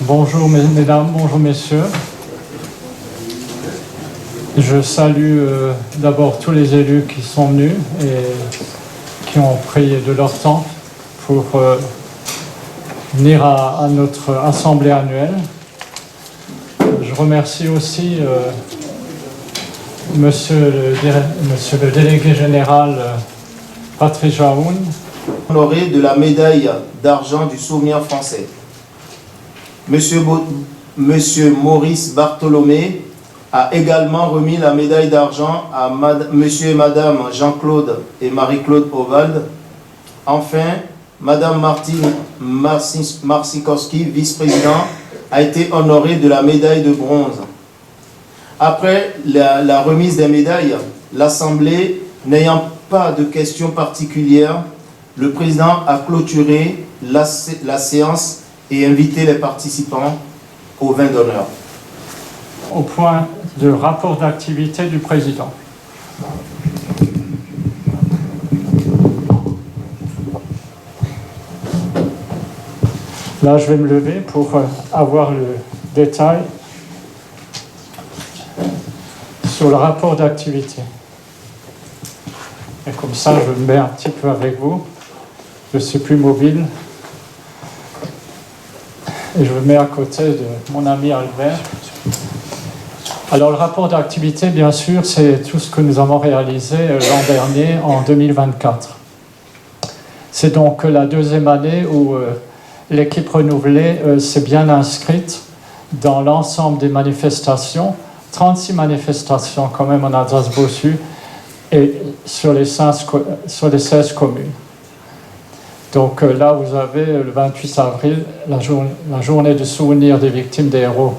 Bonjour mesdames, bonjour messieurs. Je salue d'abord tous les élus qui sont venus et qui ont pris de leur temps pour venir à notre assemblée annuelle. Je remercie aussi monsieur le délégué général Patrice Jaoun, honoré de la médaille d'argent du souvenir français. Monsieur Maurice Bartholomé a également remis la médaille d'argent à Monsieur et Madame Jean-Claude et Marie-Claude Ovald. Enfin, Madame Martine Marsikowski, vice-président, a été honorée de la médaille de bronze. Après la remise des médailles, l'Assemblée n'ayant pas de questions particulières, le président a clôturé la séance et invité les participants au vin d'honneur. Au point de rapport d'activité du président. Là, je vais me lever pour avoir le détail sur le rapport d'activité. Et comme ça, je me mets un petit peu avec vous. Je suis plus mobile. Et je me mets à côté de mon ami Albert. Alors, le rapport d'activité, bien sûr, c'est tout ce que nous avons réalisé l'an dernier, en 2024. C'est donc la deuxième année où l'équipe renouvelée s'est bien inscrite dans l'ensemble des manifestations. 36 manifestations quand même en Alsace-Bossu et sur les 16 communes. Donc là, vous avez le 28 avril, la journée de souvenir des victimes des héros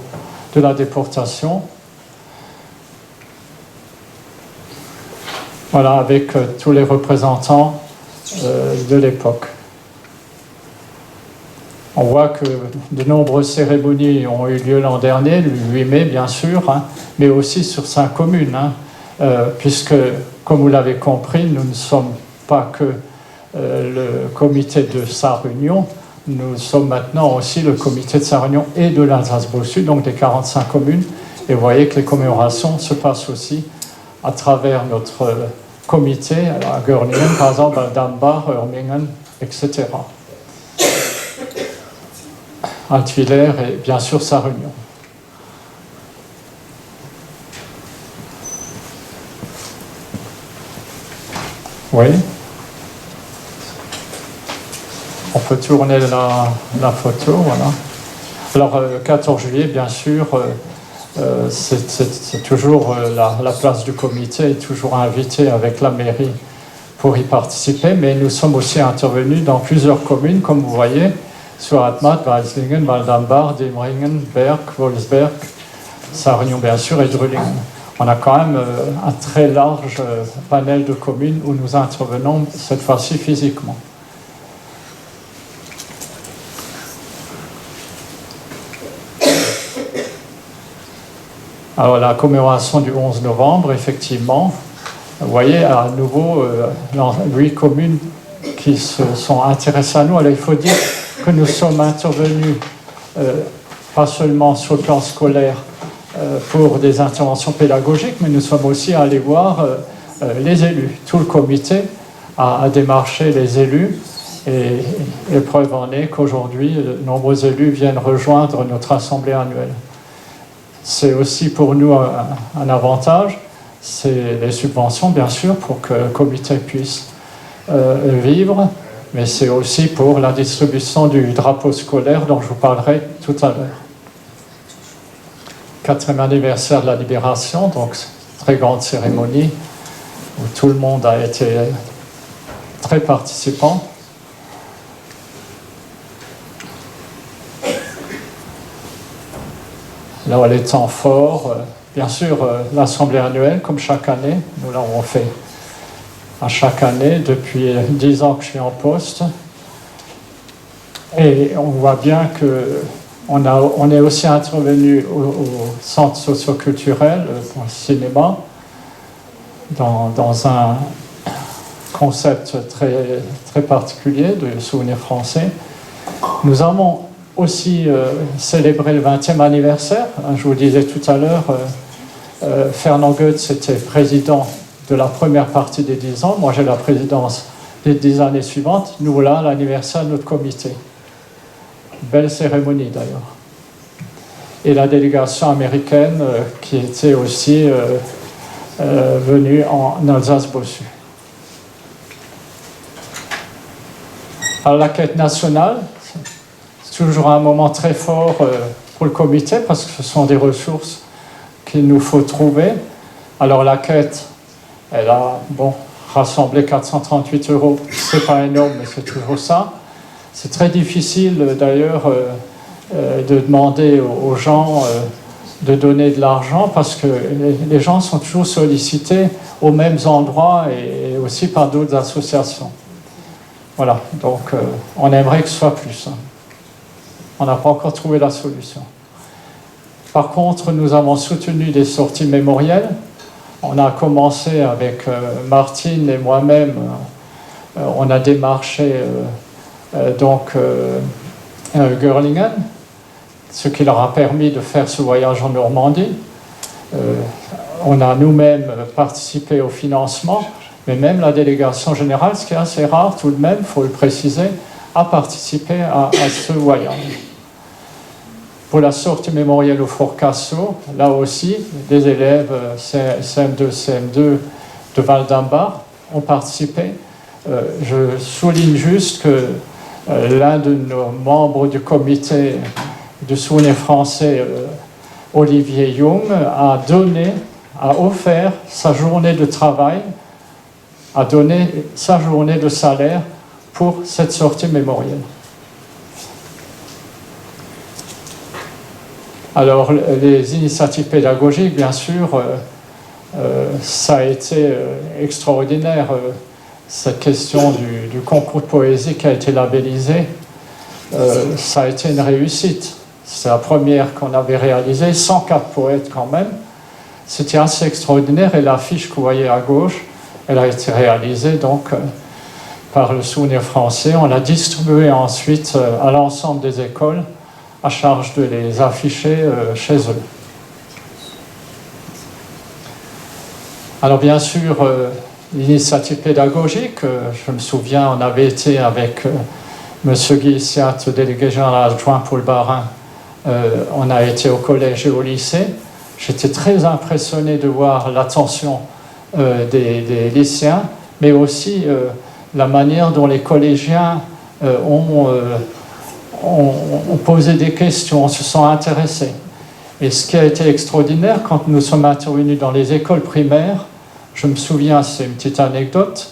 de la déportation. Voilà, avec tous les représentants de l'époque. On voit que de nombreuses cérémonies ont eu lieu l'an dernier, le 8 mai bien sûr, mais aussi sur 5 communes, puisque, comme vous l'avez compris, nous ne sommes pas que le comité de Sarre-Union, nous sommes maintenant aussi le comité de Sarre-Union et de l'Alsace-Bossu, donc des 45 communes, et vous voyez que les commémorations se passent aussi à travers notre comité, à Görningen par exemple, à Dambach, Hörmingen, etc. Altwiller et bien sûr Sarre-Union. Oui. On peut tourner la photo, voilà. Alors, le 14 juillet, bien sûr, c'est toujours la place du comité est toujours invitée avec la mairie pour y participer, mais nous sommes aussi intervenus dans plusieurs communes, comme vous voyez, sur Atmat, Walslingen, Waldambach, Demringen, Berg, Wolfsberg, Sarre-Union bien sûr et Drüllingen. On a quand même un très large panel de communes où nous intervenons cette fois-ci physiquement. Alors la commémoration du 11 novembre, effectivement, vous voyez à nouveau 8 communes qui se sont intéressées à nous. Alors il faut dire que nous sommes intervenus pas seulement sur le plan scolaire pour des interventions pédagogiques, mais nous sommes aussi allés voir les élus. Tout le comité a démarché les élus et preuve en est qu'aujourd'hui, de nombreux élus viennent rejoindre notre assemblée annuelle. C'est aussi pour nous un avantage, c'est les subventions bien sûr pour que le comité puisse vivre, mais c'est aussi pour la distribution du drapeau scolaire dont je vous parlerai tout à l'heure. 4e anniversaire de la Libération, donc très grande cérémonie où tout le monde a été très participant. Là, les temps forts, bien sûr, l'Assemblée annuelle, comme chaque année, nous l'avons fait à chaque année depuis 10 ans que je suis en poste. Et on voit bien qu'on est aussi intervenu au centre socio-culturel, au cinéma, dans un concept très, très particulier de souvenirs français. Nous avons aussi célébrer le 20e anniversaire. Je vous disais tout à l'heure, Fernand Goetz était président de la première partie des 10 ans. Moi, j'ai la présidence des 10 années suivantes. Nous, voilà l'anniversaire de notre comité. Belle cérémonie, d'ailleurs. Et la délégation américaine qui était aussi venue en Alsace-Bossu. Alors, la quête nationale, c'est toujours un moment très fort pour le comité parce que ce sont des ressources qu'il nous faut trouver. Alors, la quête, elle a rassemblé 438 €. C'est pas énorme, mais c'est toujours ça. C'est très difficile, d'ailleurs, de demander aux gens de donner de l'argent parce que les gens sont toujours sollicités aux mêmes endroits et aussi par d'autres associations. Voilà, donc on aimerait que ce soit plus. On n'a pas encore trouvé la solution. Par contre, nous avons soutenu des sorties mémorielles. On a commencé avec Martine et moi-même. On a démarché Görlingen, ce qui leur a permis de faire ce voyage en Normandie. On a nous-mêmes participé au financement, mais même la délégation générale, ce qui est assez rare tout de même, il faut le préciser, a participé à ce voyage. Pour la sortie mémorielle au Fort Cassot, là aussi, des élèves CM2, CM2 de Val-d'Ambar ont participé. Je souligne juste que l'un de nos membres du comité du souvenir français, Olivier Jung, a offert sa journée de travail, a donné sa journée de salaire pour cette sortie mémorielle. Alors, les initiatives pédagogiques, bien sûr, ça a été extraordinaire. Cette question du concours de poésie qui a été labellisé, ça a été une réussite. C'est la première qu'on avait réalisée, 104 poètes quand même. C'était assez extraordinaire et l'affiche que vous voyez à gauche, elle a été réalisée donc par le Souvenir français. On l'a distribuée ensuite à l'ensemble des écoles à charge de les afficher chez eux. Alors bien sûr, l'initiative pédagogique, je me souviens, on avait été avec M. Guissiat, délégué général adjoint pour le Bas-Rhin, on a été au collège et au lycée. J'étais très impressionné de voir l'attention des lycéens, mais aussi la manière dont les collégiens ont posé des questions, se sont intéressés. Et ce qui a été extraordinaire, quand nous sommes intervenus dans les écoles primaires, je me souviens, c'est une petite anecdote,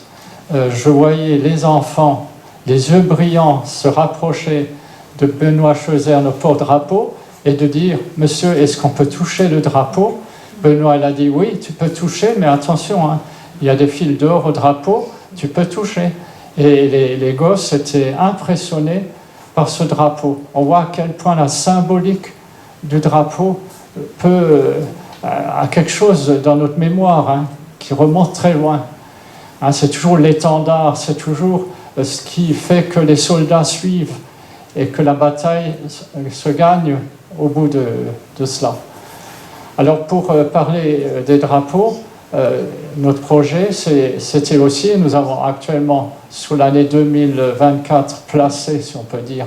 je voyais les enfants, les yeux brillants, se rapprocher de Benoît Chezerne au porte-drapeau et de dire « Monsieur, est-ce qu'on peut toucher le drapeau ?» Benoît, il a dit « Oui, tu peux toucher, mais attention, hein, il y a des fils d'or au drapeau, tu peux toucher. » Et les gosses étaient impressionnés par ce drapeau. On voit à quel point la symbolique du drapeau peut à quelque chose dans notre mémoire hein, qui remonte très loin. Hein, c'est toujours l'étendard, c'est toujours ce qui fait que les soldats suivent et que la bataille se gagne au bout de cela. Alors pour parler des drapeaux, notre projet c'était aussi, nous avons actuellement sous l'année 2024 placé, si on peut dire,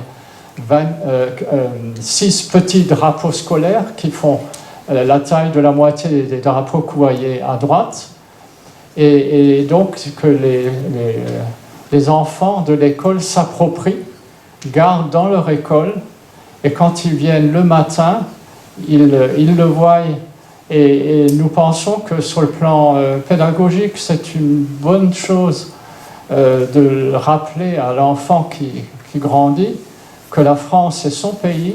6 petits drapeaux scolaires qui font la taille de la moitié des drapeaux que vous voyez à droite. Et donc que les enfants de l'école s'approprient, gardent dans leur école, et quand ils viennent le matin, ils le voient. Et nous pensons que sur le plan pédagogique, c'est une bonne chose de rappeler à l'enfant qui grandit que la France est son pays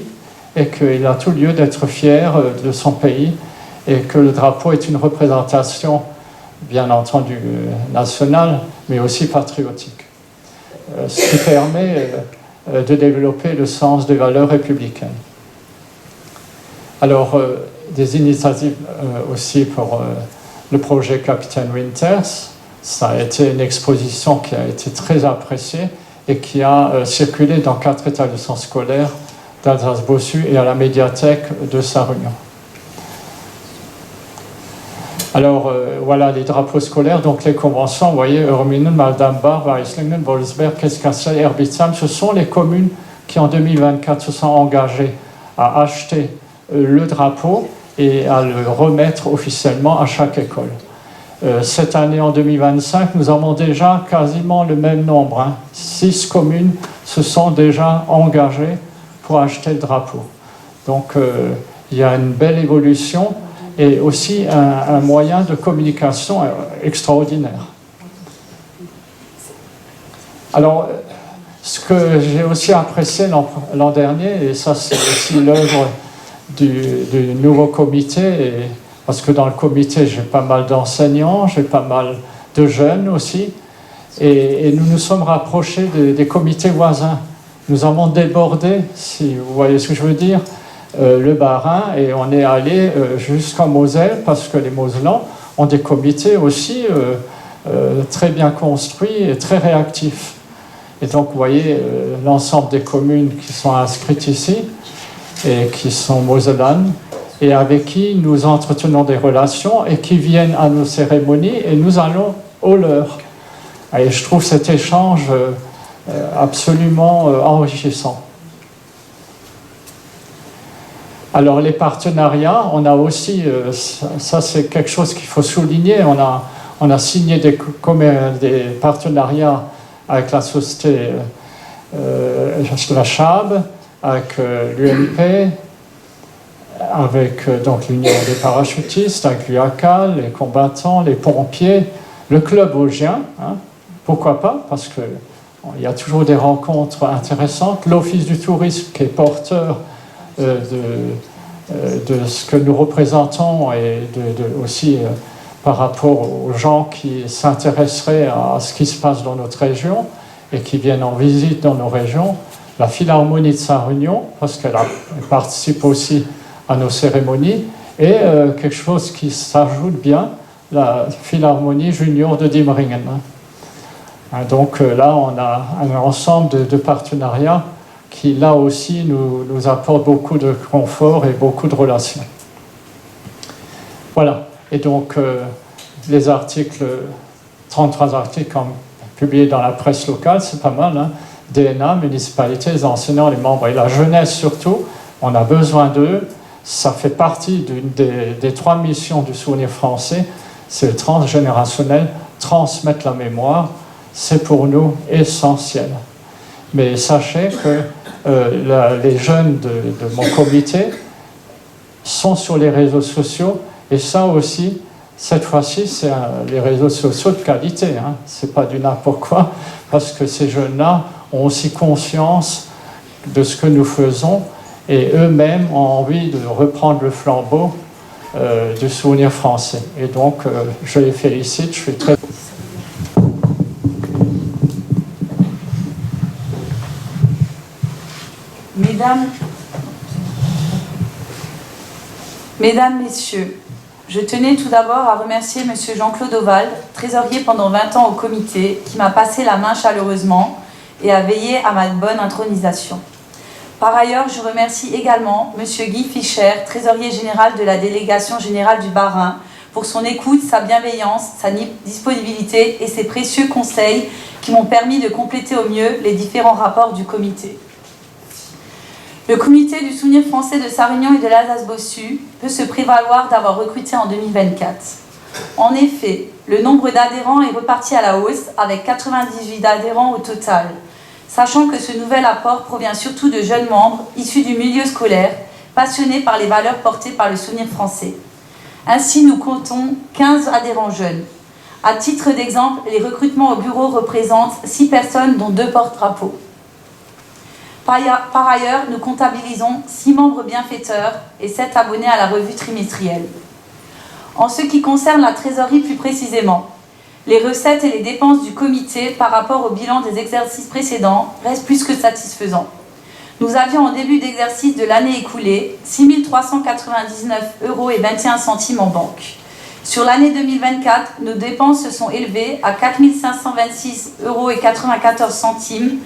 et qu'il a tout lieu d'être fier de son pays et que le drapeau est une représentation, bien entendu, nationale, mais aussi patriotique. Ce qui permet de développer le sens des valeurs républicaines. Alors, des initiatives aussi pour le projet Capitaine Winters. Ça a été une exposition qui a été très appréciée et qui a circulé dans 4 établissements scolaires d'Alsace-Bossu et à la médiathèque de Sarre-Union. Alors voilà les drapeaux scolaires, donc les conventions, vous voyez, Eurminen, Maldambach, Weislingen, Wolfsberg, Keskastel, Herbitsheim, ce sont les communes qui en 2024 se sont engagées à acheter le drapeau et à le remettre officiellement à chaque école. Cette année, en 2025, nous avons déjà quasiment le même nombre. 6 communes se sont déjà engagées pour acheter le drapeau. Donc il y a une belle évolution et aussi un moyen de communication extraordinaire. Alors, ce que j'ai aussi apprécié l'an dernier, et ça c'est aussi l'œuvre du nouveau comité, parce que dans le comité j'ai pas mal d'enseignants, j'ai pas mal de jeunes aussi, et nous nous sommes rapprochés des comités voisins. Nous avons débordé, si vous voyez ce que je veux dire, le Bas-Rhin, et on est allé jusqu'en Moselle, parce que les Moselans ont des comités aussi très bien construits et très réactifs. Et donc, vous voyez, l'ensemble des communes qui sont inscrites ici, et qui sont moselanes, et avec qui nous entretenons des relations, et qui viennent à nos cérémonies, et nous allons aux leurs. Et je trouve cet échange absolument enrichissant. Alors les partenariats, on a aussi, ça c'est quelque chose qu'il faut souligner, on a signé des partenariats avec la société, la CHAB, avec l'UMP, avec donc l'Union des parachutistes, avec l'UACAL, les combattants, les pompiers, le club vosgien, hein, pourquoi pas, parce qu'il y a toujours des rencontres intéressantes, l'Office du tourisme qui est porteur de ce que nous représentons et aussi par rapport aux gens qui s'intéresseraient à ce qui se passe dans notre région et qui viennent en visite dans nos régions, la Philharmonie de Sarre-Union, parce qu'elle participe aussi à nos cérémonies, et quelque chose qui s'ajoute bien, la Philharmonie junior de Diemringen. Donc là, on a un ensemble de partenariats qui, là aussi, nous apportent beaucoup de confort et beaucoup de relations. Voilà. Et donc, les articles, 33 articles publiés dans la presse locale, c'est pas mal, hein. DNA, municipalités, les enseignants, les membres et la jeunesse surtout, on a besoin d'eux. Ça fait partie des 3 missions du Souvenir français, c'est le transgénérationnel, transmettre la mémoire, c'est pour nous essentiel. Mais sachez que les jeunes de mon comité sont sur les réseaux sociaux, et ça aussi, cette fois-ci, c'est les réseaux sociaux de qualité, hein. C'est pas du n'importe quoi, parce que ces jeunes-là ont aussi conscience de ce que nous faisons, et eux-mêmes ont envie de reprendre le flambeau du Souvenir français. Et donc, je les félicite, je suis très... Mesdames, Messieurs, je tenais tout d'abord à remercier M. Jean-Claude Oval, trésorier pendant 20 ans au comité, qui m'a passé la main chaleureusement et a veillé à ma bonne intronisation. Par ailleurs, je remercie également M. Guy Fischer, trésorier général de la délégation générale du Bas-Rhin, pour son écoute, sa bienveillance, sa disponibilité et ses précieux conseils qui m'ont permis de compléter au mieux les différents rapports du comité. Le comité du Souvenir français de Sarre-Union et de l'Alsace-Bossu peut se prévaloir d'avoir recruté en 2024. En effet, le nombre d'adhérents est reparti à la hausse avec 98 adhérents au total, sachant que ce nouvel apport provient surtout de jeunes membres issus du milieu scolaire, passionnés par les valeurs portées par le Souvenir français. Ainsi, nous comptons 15 adhérents jeunes. À titre d'exemple, les recrutements au bureau représentent 6 personnes, dont 2 porte-drapeaux. Par ailleurs, nous comptabilisons 6 membres bienfaiteurs et 7 abonnés à la revue trimestrielle. En ce qui concerne la trésorerie plus précisément, les recettes et les dépenses du comité par rapport au bilan des exercices précédents restent plus que satisfaisants. Nous avions en début d'exercice de l'année écoulée 6 399,21 € en banque. Sur l'année 2024, nos dépenses se sont élevées à 4 526,94 €,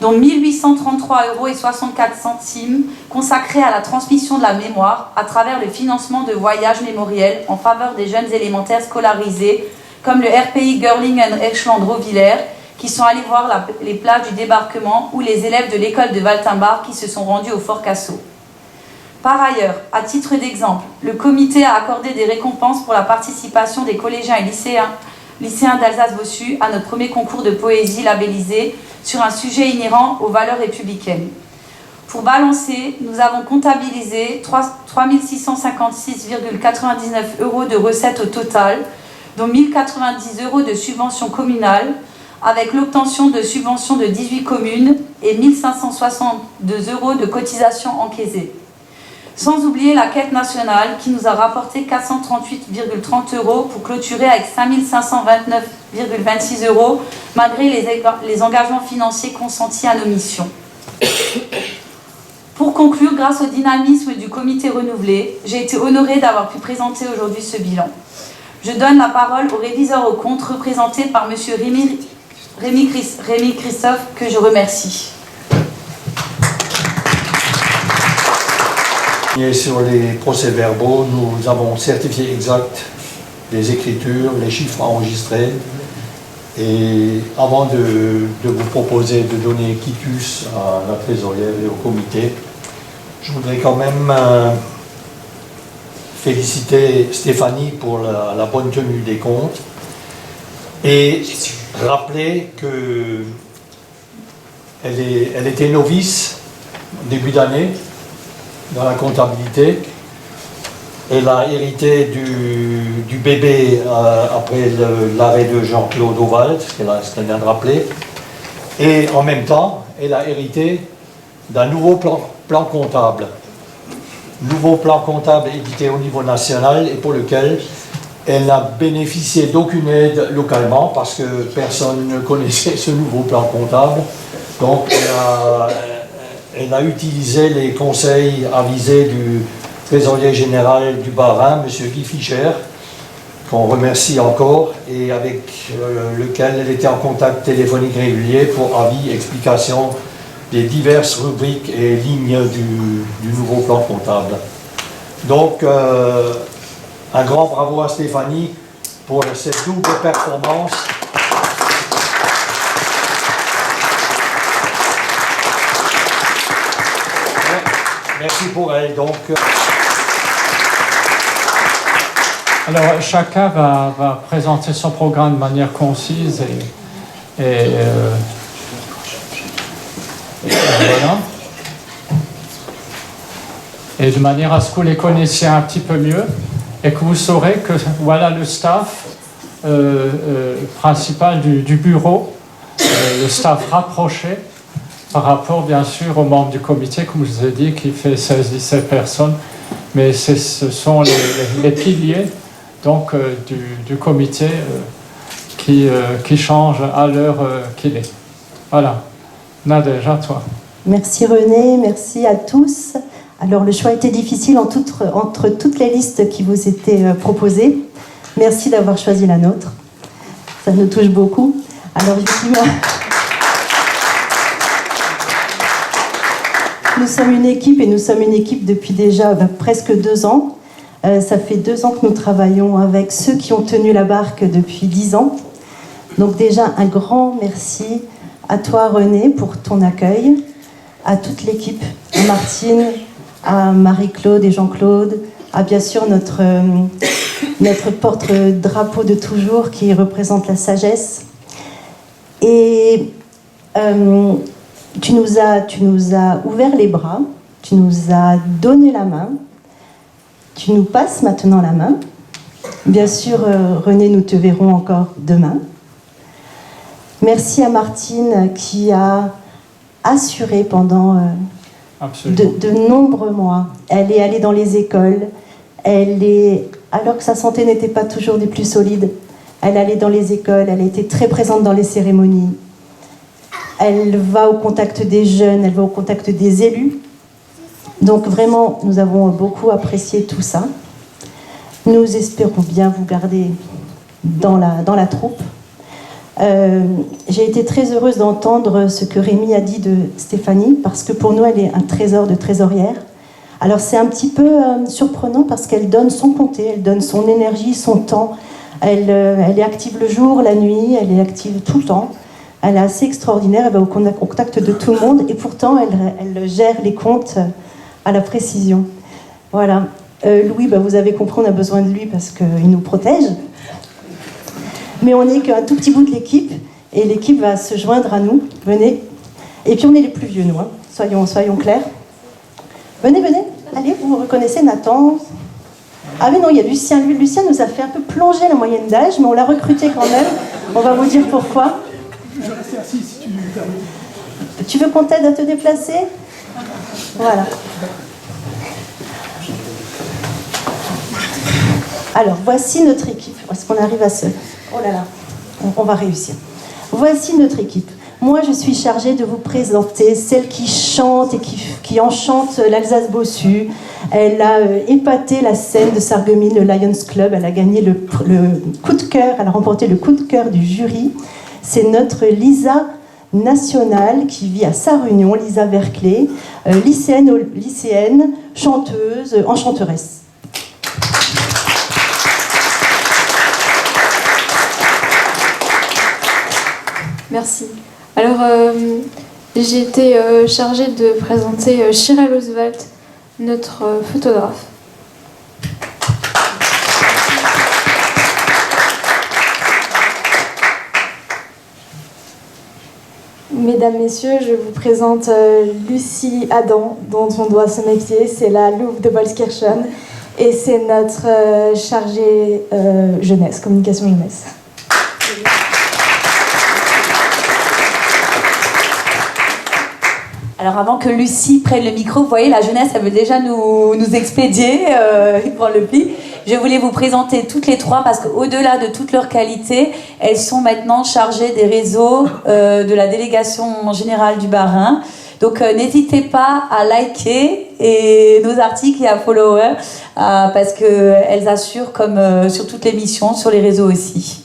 dont 1833,64 € consacrés à la transmission de la mémoire à travers le financement de voyages mémoriels en faveur des jeunes élémentaires scolarisés, comme le RPI Görlingen-Echland-Rovillers, qui sont allés voir les plages du débarquement, ou les élèves de l'école de Waltenbach qui se sont rendus au Fort Cassel. Par ailleurs, à titre d'exemple, le comité a accordé des récompenses pour la participation des collégiens et lycéens d'Alsace-Bossu à notre premier concours de poésie labellisé sur un sujet inhérent aux valeurs républicaines. Pour balancer, nous avons comptabilisé 3 656,99 € de recettes au total, dont 1 090 € de subventions communales, avec l'obtention de subventions de 18 communes et 1 562 € de cotisations encaissées. Sans oublier la quête nationale qui nous a rapporté 438,30 € pour clôturer avec 5 529,26 € malgré les engagements financiers consentis à nos missions. Pour conclure, grâce au dynamisme du comité renouvelé, j'ai été honorée d'avoir pu présenter aujourd'hui ce bilan. Je donne la parole au réviseur aux comptes représenté par M. Rémi Christophe, que je remercie. Et sur les procès-verbaux, nous avons certifié exact les écritures, les chiffres enregistrés. Et avant de vous proposer de donner quitus à la trésorière et au comité, je voudrais quand même féliciter Stéphanie pour la bonne tenue des comptes et rappeler qu'elle était novice début d'année dans la comptabilité. Elle a hérité du bébé après l'arrêt de Jean-Claude Oval, ce qu'elle vient de rappeler. Et en même temps, elle a hérité d'un nouveau plan comptable. Nouveau plan comptable édité au niveau national et pour lequel elle n'a bénéficié d'aucune aide localement parce que personne ne connaissait ce nouveau plan comptable. Donc elle a utilisé les conseils avisés du trésorier général du Bas-Rhin, M. Guy Fischer, qu'on remercie encore, et avec lequel elle était en contact téléphonique régulier pour avis, explication des diverses rubriques et lignes du nouveau plan comptable. Donc, un grand bravo à Stéphanie pour cette double performance. Merci pour elle. Donc, alors, chacun va présenter son programme de manière concise et voilà. Et de manière à ce que vous les connaissiez un petit peu mieux et que vous saurez que voilà le staff principal du bureau, le staff rapproché par rapport bien sûr aux membres du comité, comme je vous ai dit, qui fait 16-17 personnes, mais ce sont les piliers donc, du comité qui change à l'heure qu'il est. Voilà. Nadège, à toi. Merci René, merci à tous. Alors le choix était difficile entre toutes les listes qui vous étaient proposées. Merci d'avoir choisi la nôtre. Ça nous touche beaucoup. Alors effectivement, nous sommes une équipe et nous sommes une équipe depuis déjà presque 2 ans. Ça fait 2 ans que nous travaillons avec ceux qui ont tenu la barque depuis 10 ans. Donc déjà un grand merci à toi René pour ton accueil, à toute l'équipe, à Martine, à Marie-Claude et Jean-Claude, à bien sûr notre porte-drapeau de toujours qui représente la sagesse. Et tu nous as ouvert les bras, tu nous as donné la main, tu nous passes maintenant la main. Bien sûr, René, nous te verrons encore demain. Merci à Martine qui a assuré pendant de nombreux mois. Elle est allée dans les écoles, alors que sa santé n'était pas toujours des plus solides, elle allait dans les écoles, elle était très présente dans les cérémonies. Elle va au contact des jeunes, elle va au contact des élus. Donc vraiment, nous avons beaucoup apprécié tout ça. Nous espérons bien vous garder dans la troupe. J'ai été très heureuse d'entendre ce que Rémi a dit de Stéphanie, parce que pour nous, elle est un trésor de trésorière. Alors c'est un petit peu surprenant parce qu'elle donne son comté, elle donne son énergie, son temps. Elle est active le jour, la nuit, elle est active tout le temps. Elle est assez extraordinaire, elle va au contact de tout le monde et pourtant elle gère les comptes à la précision. Voilà. Louis, vous avez compris, on a besoin de lui parce qu'il nous protège. Mais on n'est qu'un tout petit bout de l'équipe et l'équipe va se joindre à nous. Venez. Et puis on est les plus vieux, nous, hein. Soyons clairs. Venez, allez, vous reconnaissez Nathan. Ah mais non, il y a Lucien. Lucien nous a fait un peu plonger la moyenne d'âge, mais on l'a recruté quand même. On va vous dire pourquoi. Je vais rester assis si tu me permets. Tu veux qu'on t'aide à te déplacer? Voilà. Alors, voici notre équipe. Est-ce qu'on arrive à se... Oh là là, on va réussir. Voici notre équipe. Moi, je suis chargée de vous présenter celle qui chante et qui enchante l'Alsace-Bossu. Elle a épaté la scène de Sarreguemines, le Lions Club. Elle a gagné le coup de cœur, elle a remporté le coup de cœur du jury. C'est notre Lisa nationale qui vit à Sarre-Union, Lisa Verclay, lycéenne, chanteuse, enchanteresse. Merci. Alors, j'ai été chargée de présenter Shirel Oswald, notre photographe. Mesdames, Messieurs, je vous présente Lucie Adam, dont on doit se méfier. C'est la Louve de Bolskirchen et c'est notre chargée jeunesse, communication jeunesse. Alors avant que Lucie prenne le micro, vous voyez, la jeunesse, elle veut déjà nous expédier, prendre le pli. Je voulais vous présenter toutes les trois parce qu'au-delà de toutes leurs qualités, elles sont maintenant chargées des réseaux de la délégation générale du Bas-Rhin. Donc n'hésitez pas à liker nos articles et à follower parce qu'elles assurent comme sur toutes les missions, sur les réseaux aussi.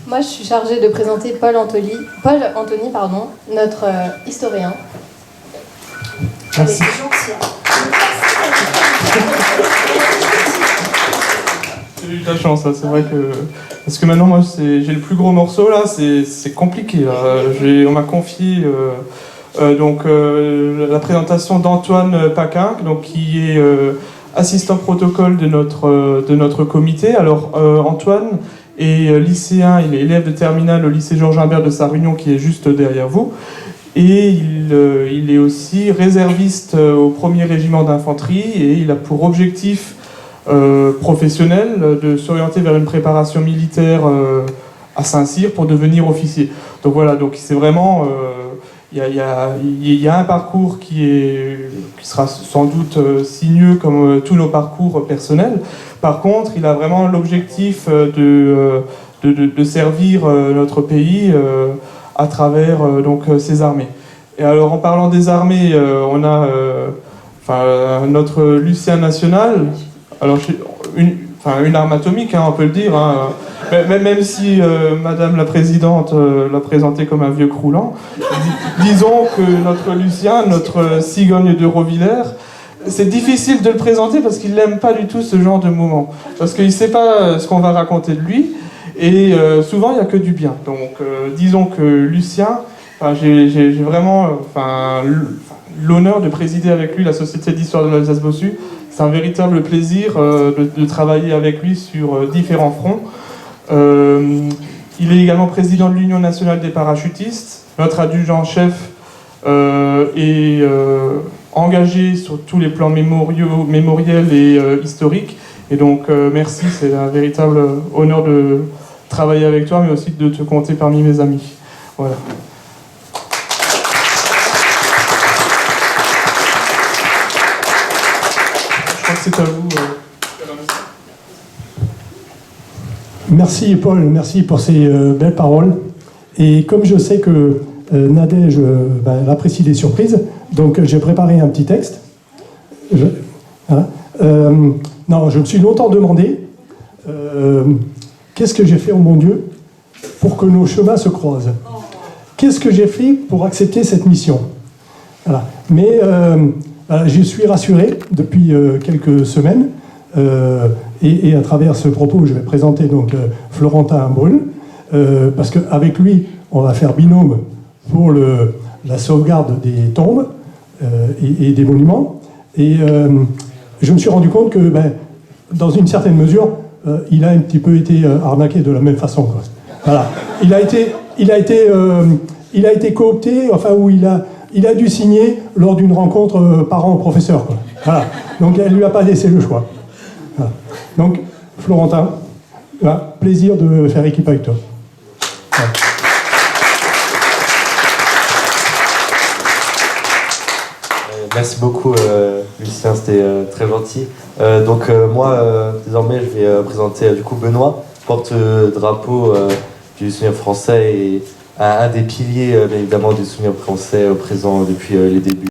Moi, je suis chargée de présenter Paul Anthony, notre historien. Merci. J'ai eu de la chance, là. C'est vrai que... Parce que maintenant, moi, j'ai le plus gros morceau, là, c'est compliqué. Là. On m'a confié la présentation d'Antoine Paquin, donc, qui est assistant protocole de notre comité. Alors, Antoine est lycéen, il est élève de terminale au lycée Georges Imbert de Sarre-Union, qui est juste derrière vous. Et il est aussi réserviste au 1er régiment d'infanterie et il a pour objectif professionnel de s'orienter vers une préparation militaire à Saint-Cyr pour devenir officier. Donc voilà, donc c'est vraiment... Il y a un parcours qui sera sans doute sinueux comme tous nos parcours personnels. Par contre, il a vraiment l'objectif de servir notre pays à travers ces armées. Et alors, en parlant des armées, on a notre Lucien national, alors une arme atomique, hein, on peut le dire, hein. Même si Madame la Présidente l'a présenté comme un vieux croulant, disons que notre Lucien, notre cigogne de Rovillers, c'est difficile de le présenter parce qu'il n'aime pas du tout ce genre de moment. Parce qu'il ne sait pas ce qu'on va raconter de lui, et souvent il n'y a que du bien. Donc disons que Lucien, j'ai vraiment l'honneur de présider avec lui la Société d'Histoire de l'Alsace-Bossu. C'est un véritable plaisir de travailler avec lui sur différents fronts. Il est également président de l'Union nationale des parachutistes. Notre adjudant-chef est engagé sur tous les plans mémoriels et historiques. Et donc merci, c'est un véritable honneur de travailler avec toi, mais aussi de te compter parmi mes amis. Voilà. Je crois que c'est à vous. Merci Paul, merci pour ces belles paroles. Et comme je sais que Nadège apprécie les surprises, donc j'ai préparé un petit texte. Non, je me suis longtemps demandé qu'est-ce que j'ai fait, oh mon Dieu, pour que nos chemins se croisent. Qu'est-ce que j'ai fait pour accepter cette mission? Voilà. Mais je suis rassuré depuis quelques semaines, et à travers ce propos, je vais présenter donc Florentin Brune, parce qu'avec lui, on va faire binôme pour la sauvegarde des tombes et des monuments. Et je me suis rendu compte que, dans une certaine mesure, il a un petit peu été arnaqué de la même façon, quoi. Voilà. Il a été coopté, enfin, où il a dû signer lors d'une rencontre parent-professeur, quoi. Voilà. Donc elle ne lui a pas laissé le choix. Voilà. Donc, Florentin, plaisir de faire équipe avec toi. Voilà. Merci beaucoup, Lucien, c'était très gentil. Moi, désormais, je vais présenter du coup Benoît, porte-drapeau du souvenir français et un des piliers, bien évidemment, du souvenir français présent depuis les débuts.